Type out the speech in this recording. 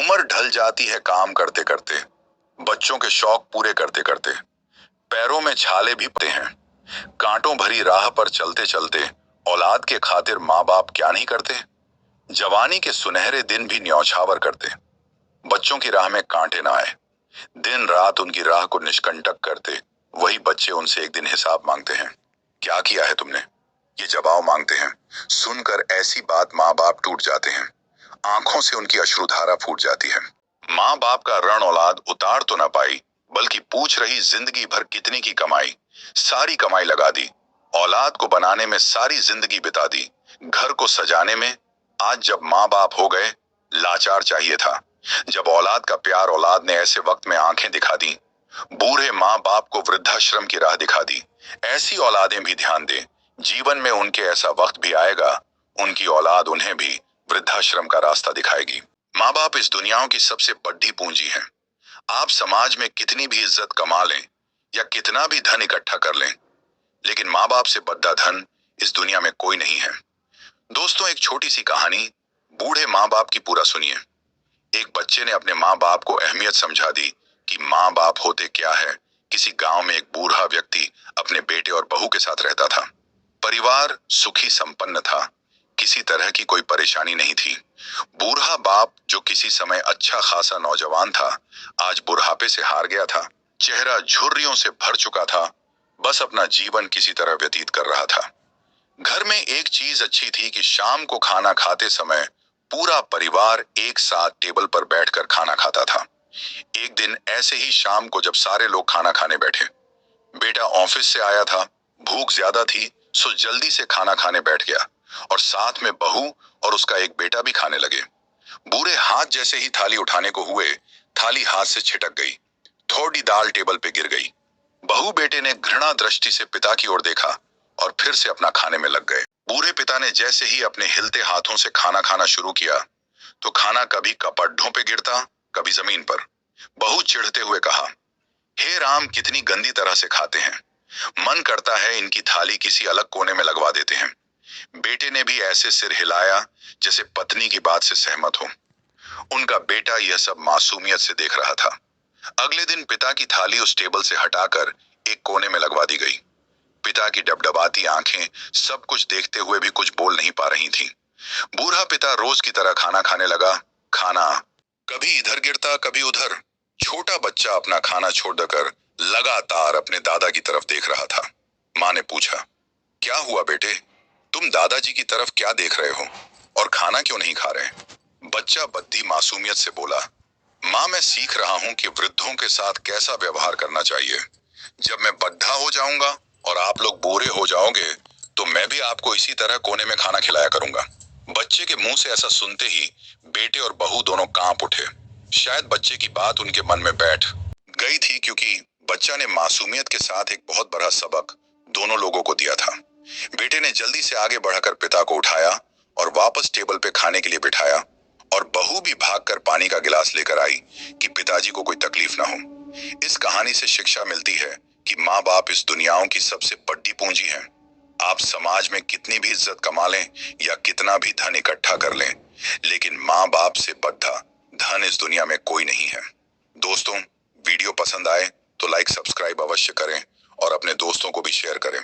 उम्र ढल जाती है काम करते करते, बच्चों के शौक पूरे करते करते। पैरों में छाले भी पड़ते हैं। कांटों भरी राह पर चलते चलते औलाद के खातिर माँ बाप क्या नहीं करते। जवानी के सुनहरे दिन भी न्यौछावर करते, बच्चों की राह में कांटे ना आए। दिन रात उनकी राह को निष्कंटक करते वही बच्चे उनसे एक दिन हिसाब मांगते हैं। क्या किया है तुमने, ये जवाब मांगते हैं। सुनकर ऐसी बात माँ बाप टूट जाते हैं। आंखों से उनकी अश्रुधारा फूट जाती है। माँ बाप का ऋण औलाद उतार तो ना पाई, बल्कि पूछ रही जिंदगी भर कितनी की कमाई। सारी कमाई लगा दी, औलाद को बनाने में सारी जिंदगी बिता दी। घर को सजाने में आज जब माँ बाप हो गए, लाचार चाहिए था। जब औलाद का प्यार औलाद ने ऐसे वक्त में आंखें दिखा दी, बूढ़े माँ बाप को वृद्धाश्रम की राह दिखा दी। ऐसी औलादें भी ध्यान दें, जीवन में उनके ऐसा वक्त भी आएगा, उनकी औलाद उन्हें भी वृद्धाश्रम का रास्ता दिखाएगी। माँ बाप इस दुनिया की सबसे बड़ी पूंजी है। आप समाज में कितनी भी इज्जत कमा लें या कितना भी धन इकट्ठा कर लें, लेकिन माँ बाप से बड़ा धन इस दुनिया में कोई नहीं है। दोस्तों, एक छोटी सी कहानी बूढ़े माँ बाप की पूरा सुनिए। एक बच्चे ने अपने माँ बाप को अहमियत समझा दी कि माँ बाप होते क्या है। किसी गांव में एक बूढ़ा व्यक्ति अपने बेटे और बहू के साथ रहता था। परिवार सुखी संपन्न था, किसी तरह की कोई परेशानी नहीं थी। बूढ़ा बाप, जो किसी समय अच्छा खासा नौजवान था, आज बुढ़ापे से हार गया था। चेहरा झुर्रियों से भर चुका था, बस अपना जीवन किसी तरह व्यतीत कर रहा था। घर में एक चीज अच्छी थी कि शाम को खाना खाते समय पूरा परिवार एक साथ टेबल पर बैठकर खाना खाता था। एक दिन ऐसे ही शाम को जब सारे लोग खाना खाने बैठे, बेटा ऑफिस से आया था, भूख ज्यादा थी, सो जल्दी से खाना खाने बैठ गया और साथ में बहू और उसका एक बेटा भी खाने लगे। बूढ़े हाथ जैसे ही थाली उठाने को हुए, थाली हाथ से छिटक गई, थोड़ी दाल टेबल पे गिर गई। बहू बेटे ने घृणा दृष्टि से पिता की ओर देखा और फिर से अपना खाने में लग गए। बूढ़े पिता ने जैसे ही अपने हिलते हाथों से खाना खाना शुरू किया तो खाना कभी कपड्ढों पे गिरता, कभी जमीन पर। बहू चिढ़ते हुए कहा, हे राम, कितनी गंदी तरह से खाते हैं, मन करता है इनकी थाली किसी अलग कोने में लगवा देते हैं। बेटे ने भी ऐसे सिर हिलाया जैसे पत्नी की बात से सहमत हो। उनका बेटा यह सब मासूमियत से देख रहा था। अगले दिन पिता की थाली उस टेबल से हटाकर एक कोने में लगवा दी गई। पिता की डबडबाती आंखें सब कुछ देखते हुए भी कुछ बोल नहीं पा रही थीं। बूढ़ा पिता रोज की तरह खाना खाने लगा। खाना कभी इधर गिरता, कभी उधर। छोटा बच्चा अपना खाना छोड़कर लगातार अपने दादा की तरफ देख रहा था। माँ ने पूछा, क्या हुआ बेटे, तुम दादाजी की तरफ क्या देख रहे हो और खाना क्यों नहीं खा रहे? बच्चा बद्धी मासूमियत से बोला, माँ, मैं सीख रहा हूँ कि वृद्धों के साथ कैसा व्यवहार करना चाहिए। जब मैं बद्धा हो जाऊंगा और आप लोग बूढ़े हो जाओगे तो मैं भी आपको इसी तरह कोने में खाना खिलाया करूंगा। बच्चे के मुंह से ऐसा सुनते ही बेटे और बहू दोनों कांप उठे। शायद बच्चे की बात उनके मन में बैठ गई थी, क्योंकि बच्चा ने मासूमियत के साथ एक बहुत बड़ा सबक दोनों लोगों को दिया था। बेटे ने जल्दी से आगे बढ़कर पिता को उठाया और वापस टेबल पे खाने के लिए बिठाया, और बहू भी भागकर पानी का गिलास लेकर आई कि पिताजी को कोई तकलीफ ना हो। इस कहानी से शिक्षा मिलती है कि माँ बाप इस दुनियाओं की सबसे बड़ी पूंजी है। आप समाज में कितनी भी इज्जत कमा लें या कितना भी धन इकट्ठा कर लें, लेकिन माँ बाप से बड़ा धन इस दुनिया में कोई नहीं है। दोस्तों, वीडियो पसंद आए तो लाइक सब्सक्राइब अवश्य करें और अपने दोस्तों को भी शेयर करें।